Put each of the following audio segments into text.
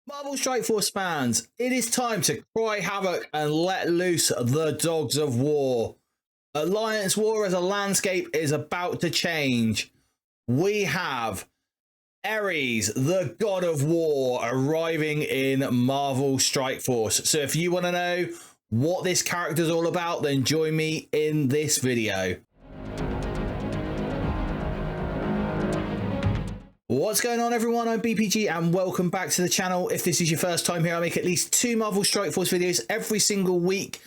Marvel Strike Force fans, it is time to cry havoc and let loose the dogs of war. Alliance War as a landscape is about to change. We have Ares, the god of war, arriving in Marvel Strike Force. So if you want to know what this character is all about, then join me in this video. What's going on, everyone? I'm BPG and welcome back to the channel. If this is your first time here, I make at least 2 Marvel Strike Force videos every single week,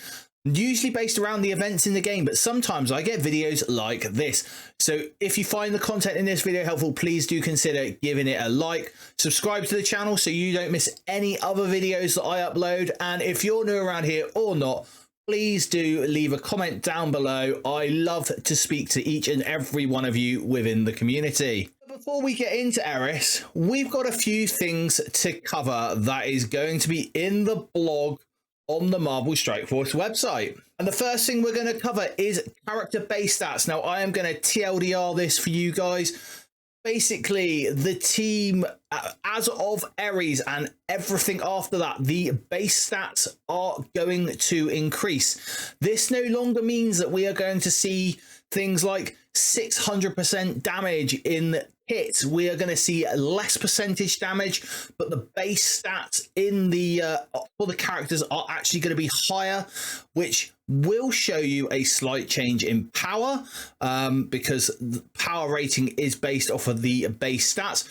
usually based around the events in the game, but sometimes I get videos like this. So if you find the content in this video helpful, please do consider giving it a like, subscribe to the channel so you don't miss any other videos that I upload, and if you're new around here or not, please do leave a comment down below. I love to speak to each and every one of you within the community. Before we get into Ares, we've got a few things to cover that is going to be in the blog on the Marvel Strike Force website. And the first thing we're going to cover is character base stats. Now, I am going to TLDR this for you guys. Basically, the team, as of Ares and everything after that, the base stats are going to increase. This no longer means that we are going to see things like 600% damage in hits. We are going to see less percentage damage, but the base stats in the for the characters are actually going to be higher, which will show you a slight change in power, because the power rating is based off of the base stats.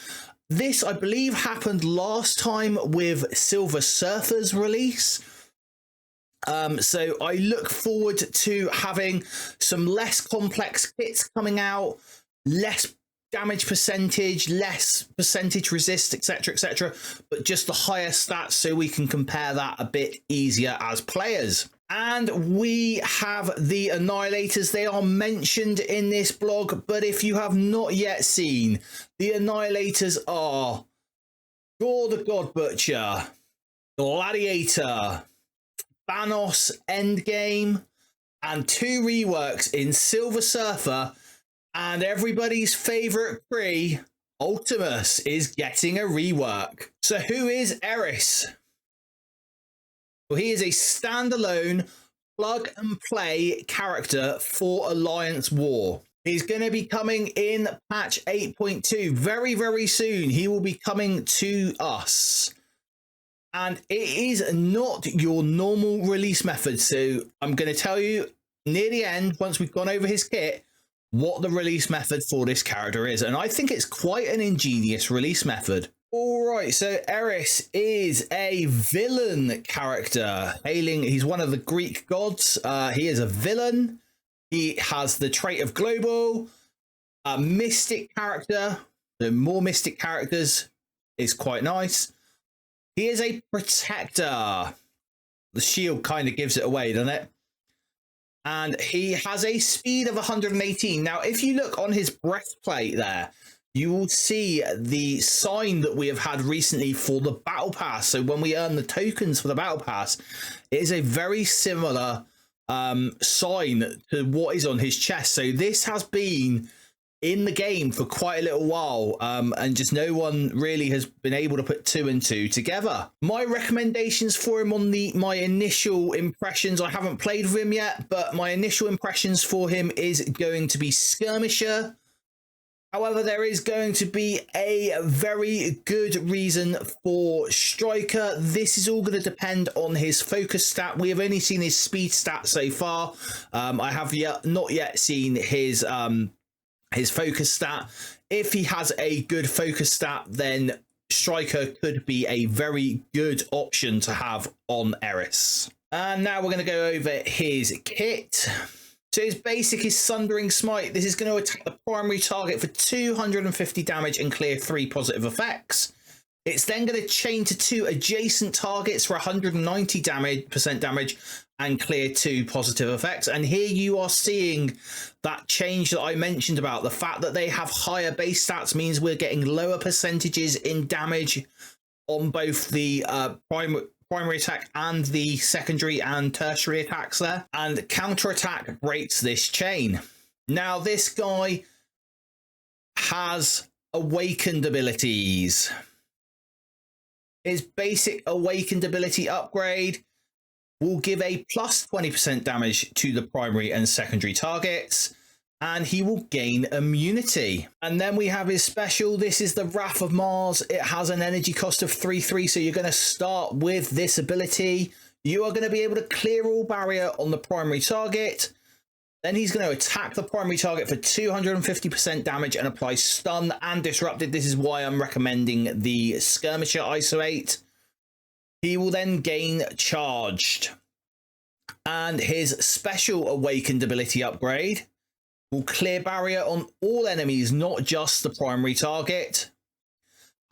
This, I believe, happened last time with Silver Surfer's release. So I look forward to having some less complex kits coming out, less damage percentage, less percentage resist, etc., but just the higher stats so we can compare that a bit easier as players. And we have the Annihilators. They are mentioned in this blog, but if you have not yet seen, the Annihilators are Gore the God Butcher, Gladiator, Thanos Endgame, and 2 reworks in Silver Surfer, and everybody's favorite Kree, Ultimus, is getting a rework. So who is Ares? Well, he is a standalone plug and play character for Alliance War. He's going to be coming in patch 8.2 very, very soon. He will be coming to us. And it is not your normal release method. So I'm going to tell you near the end, once we've gone over his kit, what the release method for this character is. And I think it's quite an ingenious release method. All right, so Ares is a villain character. He's one of the Greek gods. He is a villain. He has the trait of global, a mystic character. The more mystic characters is quite nice. He is a protector. The shield kind of gives it away, doesn't it? And he has a speed of 118. Now, if you look on his breastplate there, you will see the sign that we have had recently for the Battle Pass. So when we earn the tokens for the Battle Pass, it is a very similar sign to what is on his chest. So this has been in the game for quite a little while, and just no one really has been able to put 2 and 2 together. My recommendations for him on my initial impressions, I haven't played with him yet, but my initial impressions for him is going to be Skirmisher. However, there is going to be a very good reason for Striker. This is all going to depend on his focus stat. We have only seen his speed stat so far. I have not yet seen his focus stat. If he has a good focus stat, then Striker could be a very good option to have on Ares. And now we're going to go over his kit. So his basic is Sundering Smite. This is going to attack the primary target for 250 damage and clear 3 positive effects. It's then going to chain to 2 adjacent targets for 190% damage and clear 2 positive effects. And here you are seeing that change that I mentioned about. The fact that they have higher base stats means we're getting lower percentages in damage on both the primary attack and the secondary and tertiary attacks there. And counterattack breaks this chain. Now, this guy has awakened abilities. His basic awakened ability upgrade will give a plus 20% damage to the primary and secondary targets, and he will gain immunity. And then we have his special. This is the Wrath of Mars. It has an energy cost of 3/3, so you're going to start with this ability. You are going to be able to clear all barrier on the primary target. Then he's going to attack the primary target for 250% damage and apply stun and disrupted. This is why I'm recommending the Skirmisher ISO 8. He will then gain charged. And his special awakened ability upgrade will clear barrier on all enemies, not just the primary target.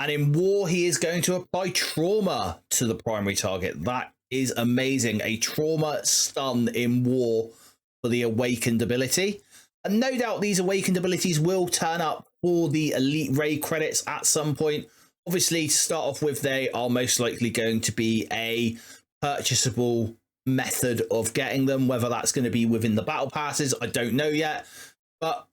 And in war, he is going to apply trauma to the primary target. That is amazing. A trauma stun in war for the awakened ability. And no doubt these awakened abilities will turn up for the elite raid credits at some point. Obviously, to start off with, they are most likely going to be a purchasable method of getting them. Whether that's going to be within the battle passes, I don't know yet. But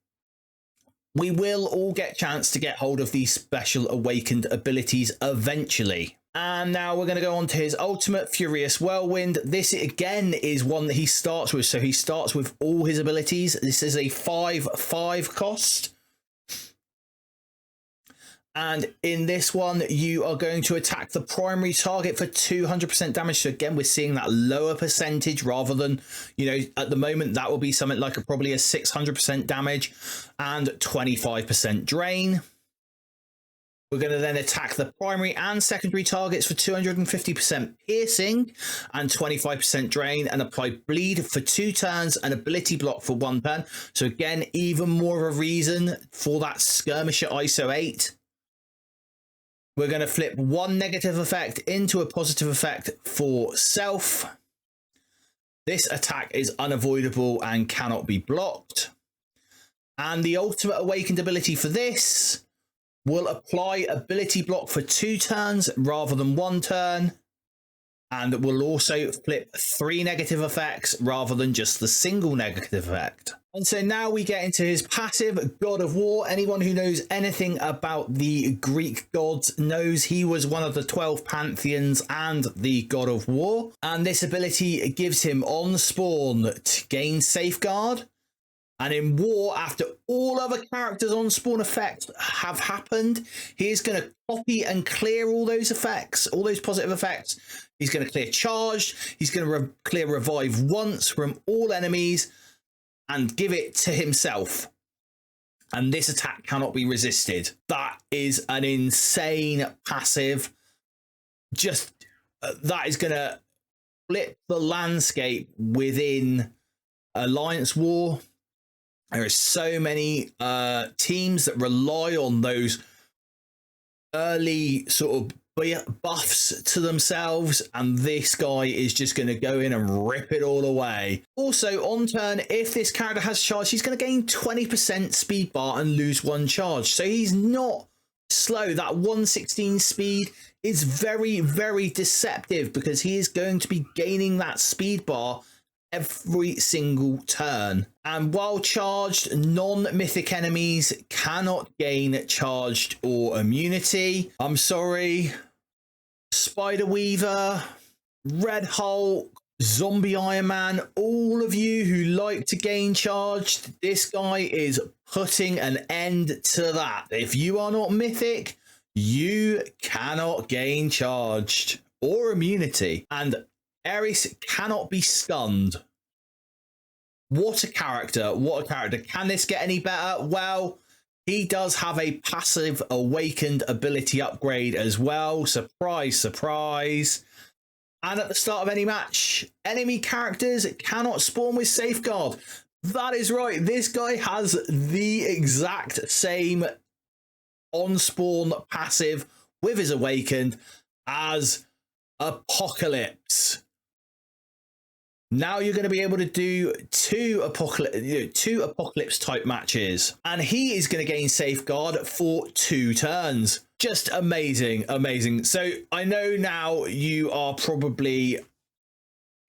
we will all get a chance to get hold of these special awakened abilities eventually. And now we're going to go on to his ultimate, Furious Whirlwind. This again is one that he starts with. So he starts with all his abilities. This is a 5/5 cost. And in this one, you are going to attack the primary target for 200% damage. So again, we're seeing that lower percentage rather than, you know, at the moment, that will be something like probably a 600% damage and 25% drain. We're going to then attack the primary and secondary targets for 250% piercing and 25% drain and apply bleed for 2 turns and ability block for 1 turn. So again, even more of a reason for that Skirmisher ISO 8. We're going to flip 1 negative effect into a positive effect for self. This attack is unavoidable and cannot be blocked. And the ultimate awakened ability for this will apply ability block for 2 turns rather than 1 turn. And will also flip 3 negative effects rather than just the single negative effect. And so now we get into his passive, God of War. Anyone who knows anything about the Greek gods knows he was one of the 12 pantheons and the God of War. And this ability gives him on spawn to gain safeguard. And in war, after all other characters on spawn effects have happened, he is going to copy and clear all those effects, all those positive effects. He's going to clear charged. He's going to clear revive once from all enemies and give it to himself. And this attack cannot be resisted. That is an insane passive. Just that is going to flip the landscape within Alliance War. There are so many teams that rely on those early sort of buffs to themselves, and this guy is just going to go in and rip it all away. Also, on turn, if this character has charge, he's going to gain 20% speed bar and lose 1 charge. So he's not slow. That 116 speed is very, very deceptive because he is going to be gaining that speed bar every single turn. And while charged, non-mythic enemies cannot gain charged or immunity. I'm sorry. Spider Weaver, Red Hulk, Zombie Iron Man, all of you who like to gain charged, this guy is putting an end to that. If you are not mythic, you cannot gain charged or immunity. And Ares cannot be stunned. What a character. What a character. Can this get any better? Well, he does have a passive awakened ability upgrade as well. Surprise, surprise. And at the start of any match, enemy characters cannot spawn with safeguard. That is right. This guy has the exact same on-spawn passive with his awakened as Apocalypse. Now you're going to be able to do two apocalypse type matches, and he is going to gain safeguard for 2 turns. Just amazing, amazing. So I know now you are probably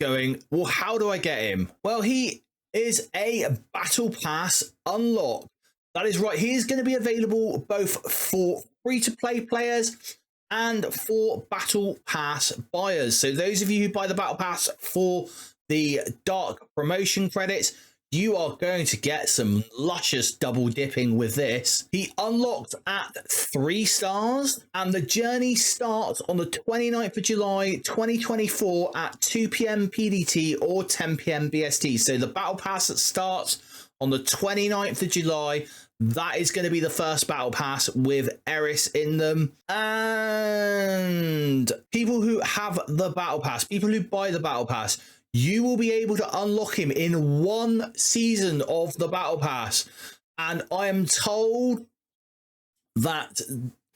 going, well, how do I get him? Well, he is a battle pass unlock. That is right. He is going to be available both for free to play players and for Battle Pass buyers. So those of you who buy the Battle Pass for the Dark promotion credits, you are going to get some luscious double dipping with this. He unlocked at 3 stars, and the journey starts on the 29th of July 2024 at 2 p.m. PDT or 10 p.m. BST. So the Battle Pass starts on the 29th of July. That is going to be the first Battle Pass with Eris in them. And people who have the Battle Pass, people who buy the Battle Pass, you will be able to unlock him in 1 season of the Battle Pass. And I am told that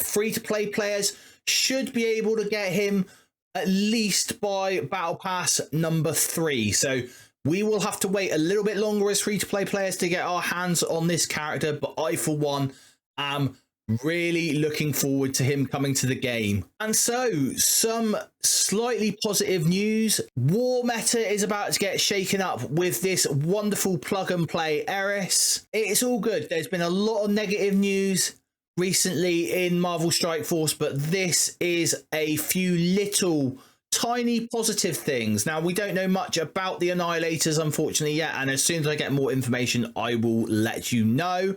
free-to-play players should be able to get him at least by Battle Pass number 3. So we will have to wait a little bit longer as free-to-play players to get our hands on this character. But I, for one, am really looking forward to him coming to the game. And so, some slightly positive news. War meta is about to get shaken up with this wonderful plug and play Eris. It's all good. There's been a lot of negative news recently in Marvel Strike Force, but this is a few little tiny positive things. Now, we don't know much about the Annihilators, unfortunately, yet, and as soon as I get more information, I will let you know.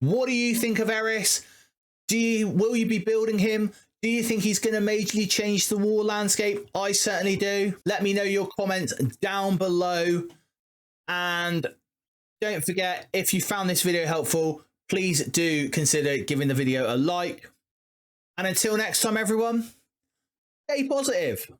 What do you think of Eris? Will you be building him? Do you think he's going to majorly change the war landscape? I certainly do. Let me know your comments down below. And don't forget, if you found this video helpful, please do consider giving the video a like. And until next time, everyone, stay positive.